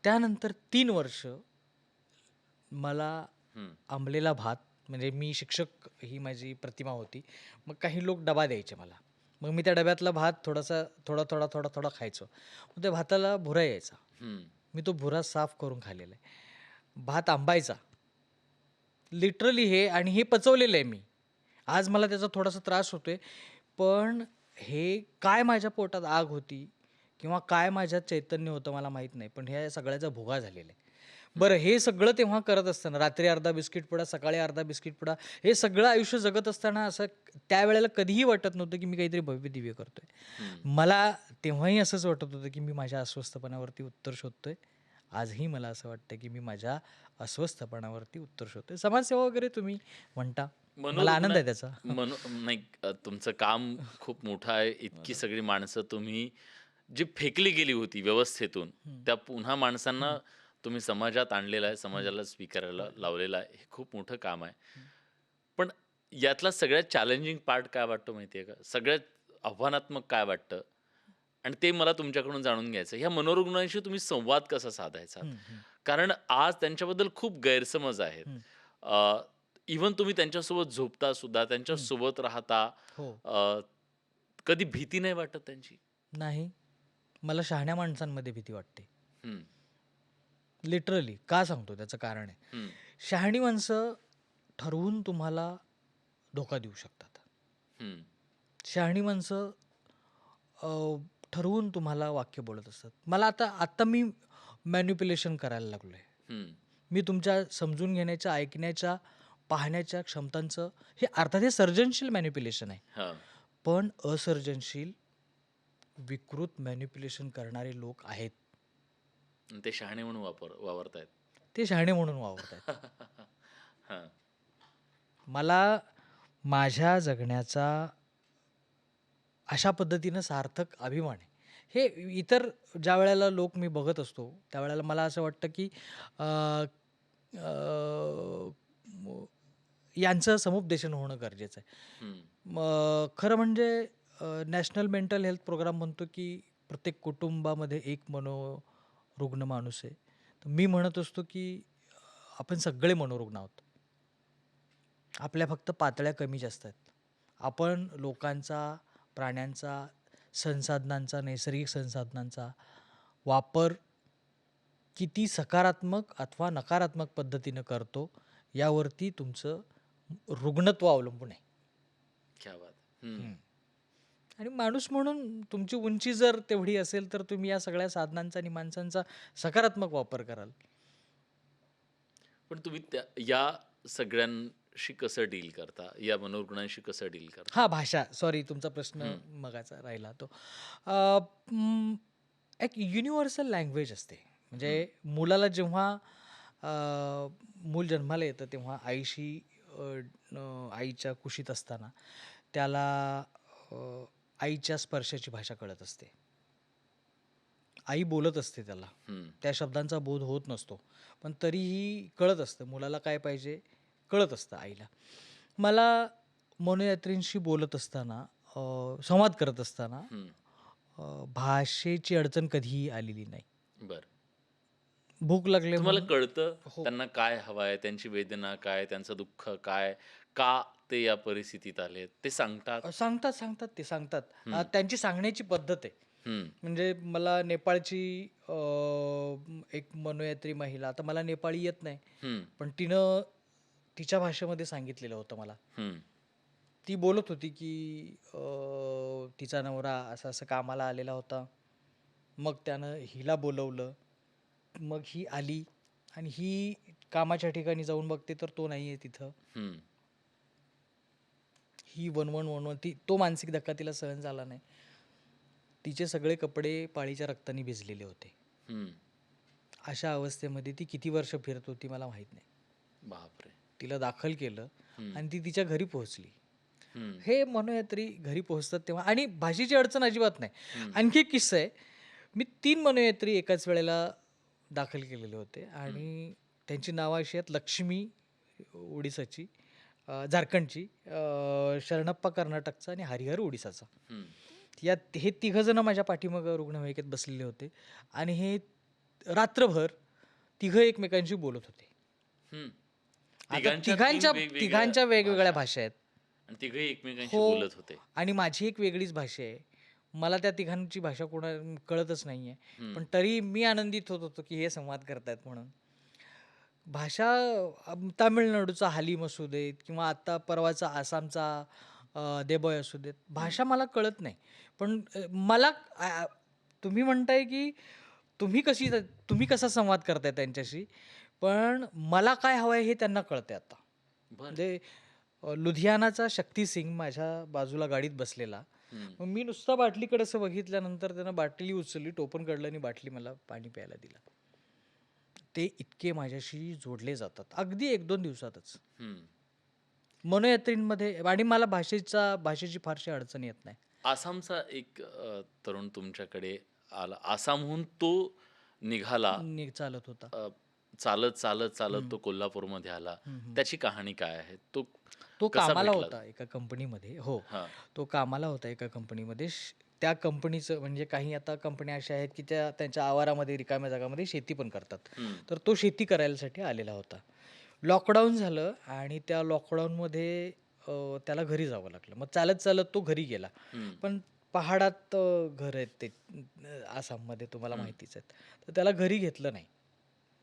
त्यानंतर 3 वर्ष मला हं. अंबलेला भात म्हणजे मी शिक्षक ही माझी प्रतिमा होती. मग काही लोक डबा द्यायचे मला. मग मी त्या डब्यातला भात थोडासा थोडा खायचो. मग त्या भाताला भुरा यायचा. हं. मी तो भुरा साफ करून खाल्लेला आहे. भात आंबायचा. लिटरली हे आणि हे पचवलेलं आहे मी. आज मला त्याचा थोडासा त्रास होतोय. पण हे काय माझ्या पोटात आग होती किंवा काय माझ्यात चैतन्य होतं मला माहीत नाही, पण ह्या सगळ्याचा भुगा झालेला आहे. बरं, हे सगळं तेव्हा करत असताना रात्री अर्धा बिस्किट पुडा, सकाळी अर्धा बिस्किट पुडा, हे सगळं आयुष्य जगत असताना असं त्यावेळेला कधीही वाटत नव्हतं की मी काहीतरी भव्य-दिव्य करतोय. हं. मला तेव्हाही असंच वाटत होतं की मी माझ्या अस्वस्थपणावरती उत्तर शोधतोय. आजही मला असं वाटतं की मी माझ्या अस्वस्थपणावरती उत्तर शोधतोय. समाजसेवा वगैरे तुम्ही म्हणता, मला आनंद मनोरुग्ण आहे त्याचा. नाही, तुमचं काम खूप मोठं आहे. इतकी बरोबर. सगळी माणसं तुम्ही जी फेकली गेली होती व्यवस्थेतून, हं, त्या पुन्हा माणसांना हं. तुम्ही समाजात आणलेलं आहे, हं. समाजाला स्वीकारायला बरोबर. लावलेलं आहे. हे खूप मोठं काम आहे. हं. पण यातला सगळ्यात चॅलेंजिंग पार्ट काय वाटतो माहिती आहे का? सगळ्यात आव्हानात्मक काय वाटतं? आणि ते मला तुमच्याकडून जाणून घ्यायचं आहे. ह्या मनोरुग्णांशी तुम्ही संवाद कसा साधायचा? हं, हं, कारण आज त्यांच्याबद्दल खूप गैरसमज आहेत. हं, इव्हन तुम्ही त्यांच्यासोबत झोपता सुद्धा, हं. त्यांच्यासोबत राहता. हो. अ, कधी भीती नाही वाटत त्यांची? नाही. मला शहाण्या माणसांमध्ये भीती वाटते. हं, लिटरली. का सांगतो त्याचं कारण आहे. हं, शहाणी माणसं ठरवून तुम्हाला धोका देऊ शकतात. हं, शहाणी माणसं अ, ठरवून तुम्हाला वाक्य बोलत असतात. मला आता आत्ता मी मॅनिप्युलेशन करायला लागलोय. हं. मी तुमच्या समजून घेण्याच्या, ऐकण्याच्या, पाहण्याच्या क्षमतांचं हे अर्थात हे सर्जनशील मॅनिप्युलेशन आहे. हां. पण असर्जनशील, विकृत मॅनिप्युलेशन करणारे लोक आहेत. आणि ते शहाणे म्हणून वावरतायत. ते शहाणे म्हणून वावरत आहेत. हां. मला माझ्या जगण्याचा अशा पद्धतीनं सार्थक अभिमान आहे. हे इतर ज्यावेळेला लोक मी बघत असतो, त्यावेळेला मला असं वाटतं, की अ, अ, म यांचं समुपदेशन होणं गरजेचं आहे. हं, खरं म्हणजे नॅशनल मेंटल हेल्थ प्रोग्राम म्हणतो, की प्रत्येक कुटुंबामध्ये एक मनोरुग्ण माणूस आहे. तर मी म्हणत असतो, की आपण सगळे मनोरुग्ण आहोत. आपल्या फक्त पातळ्या कमी जास्त आहेत. आपण लोकांचा, प्राण्यांचा, संसाधनांचा, नैसर्गिक संसाधनांचा वापर किती सकारात्मक अथवा नकारात्मक पद्धतीनं करतो, यावरती तुमचं रुग्णत्व अवलंबून आहे. क्या बात है! हं. हं. आणि माणूस म्हणून तुमची उंची जर तेवढी असेल, तर तुम्ही या सगळ्या साधनांचा आणि माणसांचा सकारात्मक वापर कराल. पण तुम्ही या सगळ्यांशी कसं डील करता? या मनोरुग्णांशी कसं डील करता? हां, भाषा. सॉरी, तुमचा प्रश्न हं, मगाचा राहिला तो. अ, एक युनिव्हर्सल लँग्वेज असते. म्हणजे हं, मुलाला जेव्हा अ, मूल जन्माला येतं तेव्हा आईशी अ, आईच्या कुशीत असताना त्याला अ, आईच्या स्पर्शाची भाषा कळत असते. आई बोलत असते त्याला. हं, त्या शब्दांचा बोध होत नसतो. पण तरीही कळत असतं. मुलाला काय पाहिजे कळत असतं आईला. मला मनोयात्रींशी बोलत असताना संवाद करत असताना हं. भाषेची अडचण कधीही आलेली नाही. बरं. भूक लागले तुम्हाला म्हणून कळतं हो. त्यांना काय हवं आहे, त्यांची वेदना काय, त्यांचं दुःख काय, का ते या परिस्थितीत आलेत, ते सांगतात? सांगतात, सांगतात ते सांगतात. हं, त्यांची सांगण्याची पद्धत आहे. हं, म्हणजे मला नेपाळची एक मनोयात्री महिला, आता मला नेपाळी येत नाही. हं, पण तिनं तिच्या भाषेमध्ये सांगितलेलं होतं मला. हं, ती बोलत होती, की तिचा नवरा असं-असं कामाला आलेला होता. मग त्यानं हिला बोलवलं. मग ही आली आणि ही कामाच्या ठिकाणी जाऊन बघते तर तो नाहीये तिथं. हं, ही वणवण तो मानसिक धक्का तिला सहन झाला नाही. तिचे सगळे कपडे पाळीच्या रक्ताने भिजलेले होते. हं. अशा अवस्थेमध्ये ती किती वर्ष फिरत होती मला माहीत नाही. बापरे! तिला दाखल केलं हं, आणि ती तिच्या घरी पोहोचली. हं, हे मनोयात्री घरी पोहोचतात तेव्हा आणि भाषेची अडचण अजिबात नाही. हं, आणखी एक किस्सा आहे. मी 3 मनोयात्री एकाच वेळेला दाखल केलेले होते हं, आणि त्यांची नावं अशी आहेत लक्ष्मी ओडिसाची, झारखंडची, शरणप्पा कर्नाटकचा आणि हरिहर ओडिसाचा. हं, हे तिघं जण माझ्या पाठीमागं रुग्णवाहिकेत बसलेले होते आणि हे रात्रभर तिघं एकमेकांशी बोलत होते. हं. आता तिघांच्या 3 तिघांच्या वेगवेगळ्या तिघांच्या वेगवेगळ्या भाषा भाषा आहेत. आणि तिघंही एकमेकांशी हो. बोलत होते. आणि माझी एक वेगळीच भाषा आहे. मला त्या तिघांची भाषा कळतच नाहीये. हं, पण तरी मी आनंदित होत होतो, की हे संवाद करतायत म्हणून. भाषा तामिळनाडूचा हालीम असू देत किंवा आता परवाचा आसामचा देबॉय असू देत. हं, भाषा मला कळत नाही. पण मला तुम्ही म्हणताय की तुम्ही कसा संवाद करताय त्यांच्याशी, पण मला काय हवंय हे त्यांना कळतंय आता. बरं. म्हणजे लुधियानाचा शक्ती सिंग माझ्या बाजूला गाडीत बसलेला. हं. मग मी नुसता बाटलीकडे असं बघितल्यानंतर त्यानं बाटली उचलली, टोपण काढलं आणि बाटली मला पाणी प्यायला दिलं. ते इतके माझ्याशी जोडले जातात. अगदी 1-2 दिवसातच. हं. मनोयात्रींमध्ये आणि मला भाषेची फारशी अडचण येत नाही. आसामचा एक तरुण तुमच्याकडे आला. आसामहून तो निघाला. चालत होता. अ, चालत, चालत, चालत हं, तो कोल्हापूरमध्ये आला. हं, हं. त्याची कहाणी काय आहे? तो तो कसा कामाला भेटला? होता एका कंपनीमध्ये. हो. हां. तो कामाला होता एका कंपनीमध्ये. त्या कंपनीचं म्हणजे काही आता कंपन्या अशा आहेत, की त्यांच्या आवारामध्ये रिकाम्या जागामध्ये शेती पण करतात. हं. तर तो शेती करायसाठी आलेला होता. लॉकडाऊन झालं आणि त्या लॉकडाऊनमध्ये त्याला घरी जावं लागलं. मग चालत-चालत तो घरी गेला. हं. पण पहाडात घर आहेत ते आसाममध्ये तुम्हाला हं. माहितीच आहेत. तर त्याला घरी घेतलं नाही.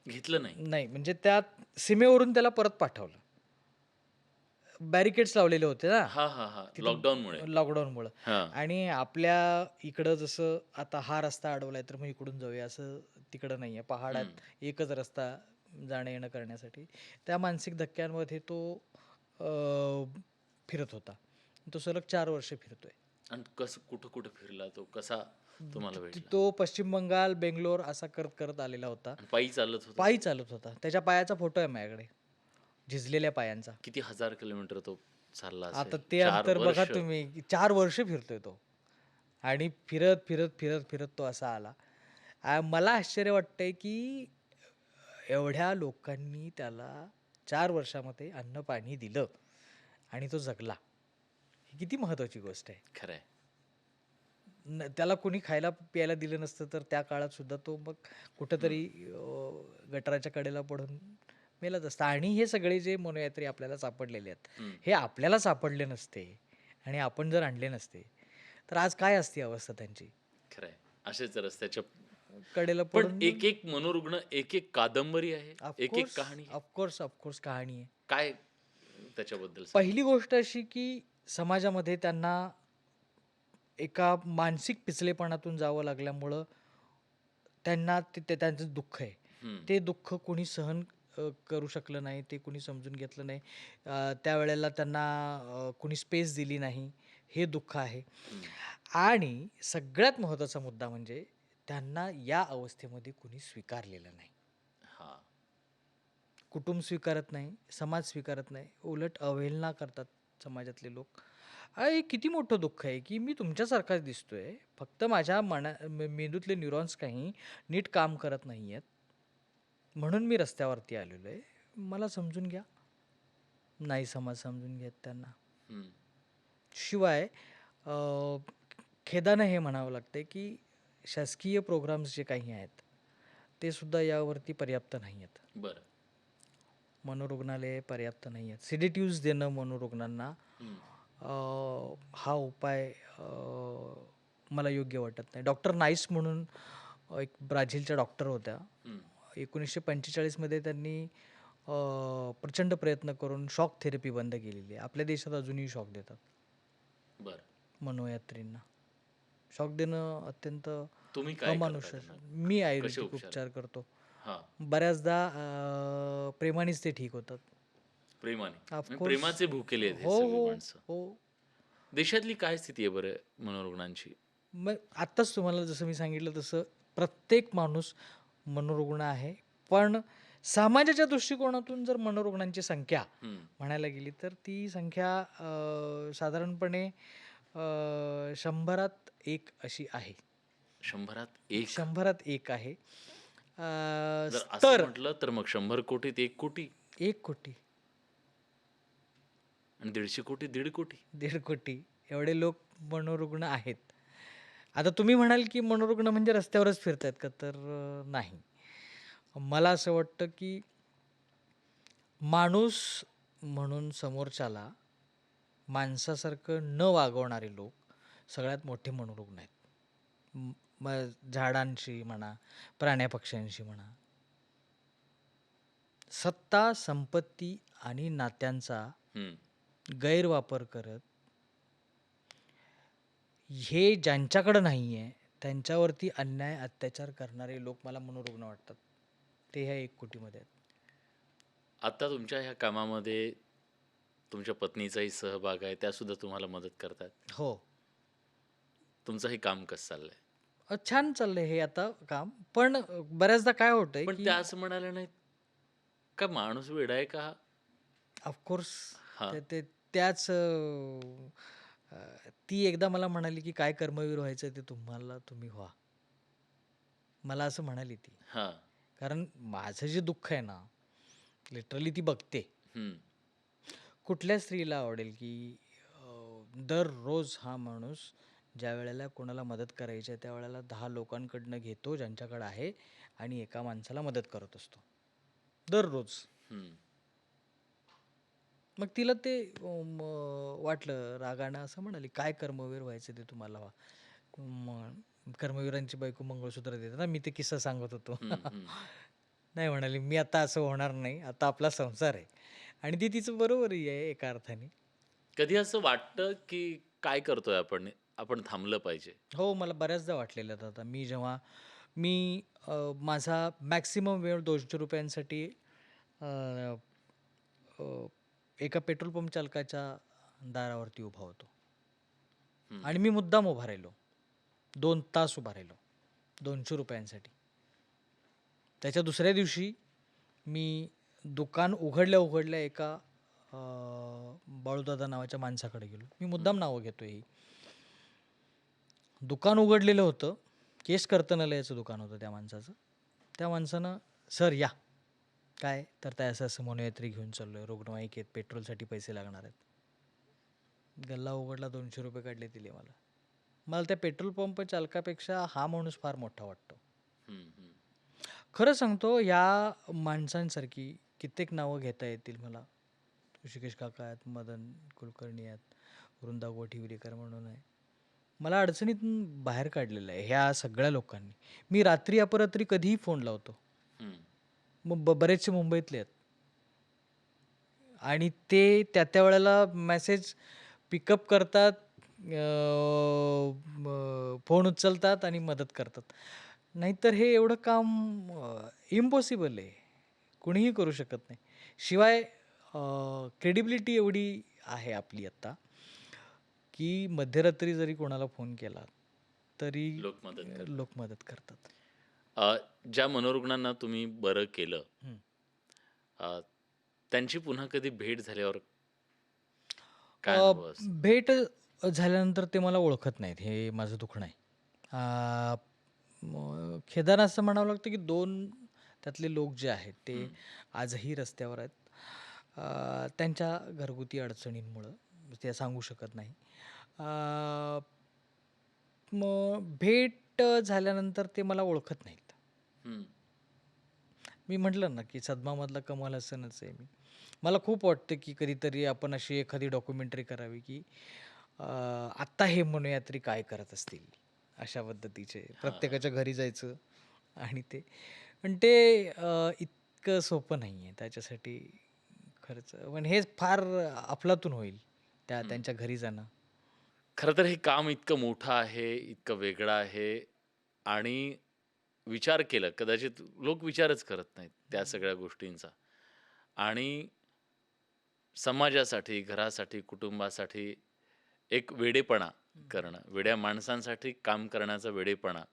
घेतलं नाही. नाही म्हणजे त्या सीमेवरून त्याला परत पाठवलं. बॅरिकेड्स लावलेले होते ना. हां, हां, हां. तिथं लॉकडाऊनमुळे. लॉकडाऊनमुळं हां. आणि आपल्या इकडं जसं आता हा रस्ता अडवलाय तर मग इकडून जाऊया असं तिकडं नाहीये. हं. पहाडात एकच रस्ता जाणं-येणं करण्यासाठी. त्या मानसिक धक्क्यांमध्ये तो अ, फिरत होता. तो सलग 4 वर्ष फिरतोय. आणि कसं कुठं-कुठं फिरला तो? कसा तुम्हाला भेटला? तो पश्चिम बंगाल, बेंगलोर असा करत-करत आलेला होता. आणि पायी चालत होता पायी तो? चालत होता. त्याच्या पायाचा फोटो आहे माझ्याकडे. झिजलेल्या पायांचा. किती हजार किलोमीटर तो चालला आता असेल? ते 4 अंतर बघा वर्ष. तुम्ही 4 वर्ष फिरतोय तो. आणि फिरत, फिरत, फिरत, फिरत तो असा आला. मला आश्चर्य वाटतंय, की एवढ्या लोकांनी त्याला 4 वर्षामध्ये अन्न-पाणी दिलं आणि तो जगला. ही किती महत्त्वाची गोष्ट आहे. खरं आहे. त्याला कोणी खायला प्यायला दिलं नसतं, तर त्या काळात सुद्धा तो मग हं. कुठेतरी गटाराच्या कडेला पडून मेलाच असता. आणि हे सगळे जे मनोयात्री आपल्याला सापडलेले आहेत, हं. हे आपल्याला सापडले नसते आणि आपण जर आणले नसते, तर आज काय असती अवस्था त्यांची? खरं आहे. असेच रस्त्याच्या कडेला पण पडून एक-एक मनोरुग्ण, एक-एक कादंबरी आहे, एक-एक ऑफकोर्स, कहाणी आहे. ऑफकोर्स, ऑफकोर्स कहाणी आहे. काय त्याच्याबद्दल सांगाल? पहिली गोष्ट अशी, की समाजामध्ये त्यांना एका मानसिक पिचलेपणातून जावं लागल्यामुळं त्यांना त्यांचं दुःख आहे. हं. ते दुःख कोणी सहन करू शकलं नाही, ते कोणी समजून घेतलं नाही. त्यावेळेला त्यांना कोणी स्पेस दिली नाही, हे दुःख आहे. हं. आणि सगळ्यात महत्त्वाचा मुद्दा म्हणजे त्यांना या अवस्थेमध्ये कुणी स्वीकारलेलं नाही. हां. कुटुंब स्वीकारत नाही, समाज स्वीकारत नाही. उलट अवहेलना करतात समाजातले लोक. हे किती मोठं दुःख आहे, की मी तुमच्यासारखाच दिसतोय. फक्त माझ्या मेंदूतले न्यूरॉन्स काही नीट काम करत नाहीयेत. म्हणून मी रस्त्यावरती आलेलो आहे. मला समजून घ्या. नाही समाज समजून घेत त्यांना. हं. शिवाय अ, खेदानं हे म्हणावं लागतंय, की शासकीय प्रोग्राम्स जे काही आहेत, ते सुद्धा यावरती पर्याप्त नाही आहेत. बरं. मनोरुग्णालये पर्याप्त नाही आहेत. सिडेटिव्हज देणं मनोरुग्णांना हं. हा उपाय मला योग्य वाटत नाही. डॉक्टर नाईस म्हणून एक ब्राझीलच्या डॉक्टर होत्या. हं. 1945 मध्ये त्यांनी प्रचंड प्रयत्न करून शॉक थेरपी बंद केलेली आहे. आपल्या देशात अजूनही शॉक देतात बरं. मनोयात्रींना. शॉक देणं अत्यंत तुम्ही काय करता अमानुष. त्यांना? मी कसे आयुर्वेदिक उपचार? उपचार करतो. हां. बऱ्याचदा प्रेमानेच ते ठीक होतात. प्रेमाने. म्हणजे ऑफकोर्स. प्रेमाचे भुकेले आहेत हे हो, सगळी हो, माणसं. हो. देशातली काय स्थिती आहे बरं मनोरुग्णांची? मग आत्ताच तुम्हाला जसं मी सांगितलं तसं प्रत्येक माणूस मनोरुग्ण आहे. पण समाजाच्या दृष्टिकोनातून जर मनोरुग्णांची संख्या हं. म्हणायला गेली तर ती संख्या साधारणपणे 100त 1 अशी आहे. 100त 1. 100त 1 आहे. जर असं तर म्हटलं तर मग 100 कोटीत 1 कोटी 1 कोटी, आणि 150 कोटी 1.5 कोटी. 1.5 कोटी एवढे लोक मनोरुग्ण आहेत. आता तुम्ही म्हणाल की मनोरुग्ण म्हणजे रस्त्यावरच फिरतायत का? तर नाही. मला असं वाटतं की माणूस म्हणून समोरच्याला माणसासारखं न वागवणारे लोक सगळ्यात मोठे मनोरुग्ण आहेत. मग झाडांशी म्हणा, प्राण्या-पक्ष्यांशी म्हणा. सत्ता, संपत्ती आणि नात्यांचा हं. गैरवापर करत हे ज्यांच्याकडं नाही आहे त्यांच्यावरती अन्याय अत्याचार करणारे लोक मला मनोरुग्ण वाटतात. ते ह्या 1 कोटीमध्ये आहेत. आता तुमच्या ह्या कामामध्ये तुमच्या पत्नीचाही सहभाग आहे, त्यासुद्धा तुम्हाला मदत करतात. हो. तुमचं हे काम कसं चाललंय? छान चाललंय हे आता काम. पण बऱ्याचदा काय होतंय, पण की त्या असं म्हणाल्या नाहीत, का माणूस वेडा आहे का हा? ऑफकोर्स हां. ते ते त्याच अ, ती एकदा मला म्हणाली, की "काय कर्मवीर व्हायचं ते तुम्ही व्हा." मला असं म्हणाली ती. हां. कारण माझं जे दुःख आहे ना, लिटरली ती बघते. हं. कुठल्या स्त्रीला आवडेल, की दररोज हा माणूस ज्यावेळेला कोणाला मदत करायची आहे, त्यावेळेला 10 लोकांकडनं घेतो ज्यांच्याकडे आहे आणि एका माणसाला मदत करत असतो. दररोज. हं. मग तिला ते वाटलं रागानं असं म्हणाली, "काय कर्मवीर व्हायचं ते तुम्हाला व्हा." मग कर्मवीरांची बायको मंगळसूत्र देते ना, मी ते किस्सा सांगत होतो. हं, हं. नाही म्हणाली, "मी आता असं होणार नाही. आता आपला संसार आहे." आणि ती तिचं बरोबरही आहे एका अर्थाने. कधी असं वाटतं, की काय करतोय आपण? आपण थांबलं पाहिजे. हो, मला बऱ्याचदा वाटलेलं दादा. मी माझा मॅक्सिमम वेळ ₹200 अ, अ, एका पेट्रोल पंप चालकाच्या दारावरती उभा होतो. हं. आणि मी मुद्दाम उभा राहिलो. 2 तास उभा राहिलो ₹200 त्याच्या दुसऱ्या दिवशी मी दुकान उघडल्या-उघडल्या एका अ, बाळूदादा नावाच्या माणसाकडे गेलो. मी हं. मुद्दाम नावं घेतोय ही. दुकान उघडलेलं होतं. केश कर्तनालयाचं दुकान होतं त्या माणसाचं. त्या माणसानं, "सर या." "काय?" तर "ते असं-असं मनोयात्री घेऊन चाललोय. रुग्णवाहिकेत पेट्रोलसाठी पैसे लागणार आहेत." गल्ला उघडला, ₹200 काढले, दिले मला. मला त्या पेट्रोल पंप चालकापेक्षा हा माणूस फार मोठा वाटतो. हं, हं. खरं सांगतो या माणसांसारखी कित्येक नावं घेता येतील मला. ऋषिकेश काका आहेत, मदन कुलकर्णी आहेत, वृंदा गोठिवरेकर म्हणून आहे. मला अडचणीतून बाहेर काढलेलं आहे ह्या सगळ्या लोकांनी. मी रात्री अपरात्री कधीही फोन लावतो. हं. मग बरेचसे मुंबईतले आहेत आणि ते त्या वेळेला मेसेज पिकअप करतात, फोन उचलतात आणि मदत करतात. नाहीतर हे एवढं काम इम्पॉसिबल आहे. कुणीही करू शकत नाही. शिवाय क्रेडिबिलिटी एवढी आहे आपली आत्ता, की मध्यरात्री जरी कोणाला फोन केला, तरी लोक मदत करतात. लोक मदत करतात. अ, ज्या मनोरुग्णांना तुम्ही बरं केलं, हं. अ, त्यांची पुन्हा कधी भेट झाल्यावर काय अ, अनुभव असतो? भेट झाल्यानंतर ते मला ओळखत नाहीत, हे माझं दुखणं आहे. खेदानं असं म्हणावं लागतं, की 2 त्यातले लोक जे आहेत, ते हं. आजही रस्त्यावर आहेत. त्यांच्या घरगुती अडचणींमुळं ते सांगू शकत नाही. अ, मग भेट झाल्यानंतर ते मला ओळखत नाहीत. हं. मी म्हटलं ना, की सदमामधला कमाल हसनच आहे मी. मला खूप वाटतं, की कधीतरी आपण अशी एखादी डॉक्युमेंटरी करावी, की आत्ता हे मनोयात्री काय करत असतील, अशा पद्धतीचे. हां, हां. प्रत्येकाच्या घरी जायचं आणि ते पण ते इतकं सोपं नाही आहे. त्याच्यासाठी खर्च पण हे फार अफलातून होईल हं. त्यांच्या घरी जाणं. खरं तर हे काम इतकं मोठं आहे, इतकं वेगळं आहे आणि विचार केला कदाचित लोक विचारच करत नाहीत त्या सगळ्या गोष्टींचा आणि समाजासाठी, घरासाठी, कुटुंबासाठी एक वेडेपणा करणं, वेड्या माणसांसाठी काम करण्याचा वेडेपणा,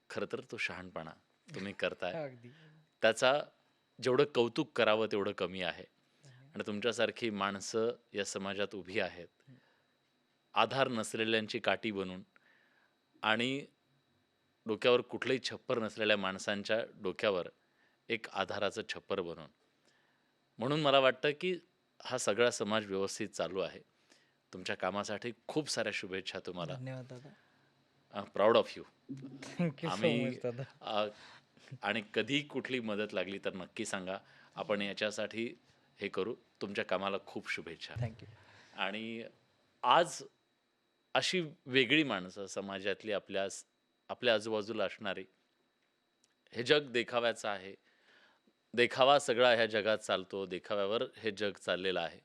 खरं तर तो शहाणपणा तुम्ही करताय. अगदी. त्याचा जेवढं कौतुक करावं तेवढं कमी आहे आणि तुमच्यासारखी माणसं या समाजात उभी आहेत. आधार नसलेल्यांची काठी बनून आणि डोक्यावर कुठलंही छप्पर नसलेल्या माणसांच्या डोक्यावर एक आधाराचं छप्पर बनवून. म्हणून मला वाटतं, की हा सगळा समाज व्यवस्थित चालू आहे. तुमच्या कामासाठी खूप साऱ्या शुभेच्छा तुम्हाला. धन्यवाद दादा. Proud of you. Thank you so आम्ही मच दादा. अ, आणि कधी कुठली मदत लागली तर नक्की सांगा. आपण याच्यासाठी हे करू. तुमच्या कामाला खूप शुभेच्छा. Thank you. आणि आज अशी वेगळी माणसं समाजातली आपल्या आजूबाजूला असणारी, हे जग देखाव्याचं आहे. देखावा सगळा ह्या जगात चालतो. देखाव्यावर हे जग चाललेलं आहे.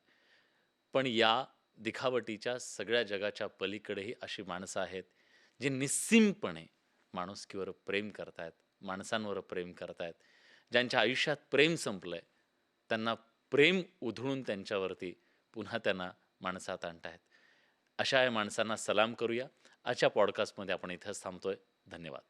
पण या दिखावटीच्या सगळ्या जगाच्या पलीकडेही अशी माणसं आहेत, जे निस्सीमपणे माणुसकीवर प्रेम करतायत, माणसांवर प्रेम करतायत, ज्यांच्या आयुष्यात प्रेम संपलंय, त्यांना प्रेम उधळून त्यांच्यावरती पुन्हा त्यांना माणसात आणतायत. अशा या माणसांना सलाम करूया. आजच्या पॉडकास्टमध्ये आपण इथेच थांबतोय. धन्यवाद.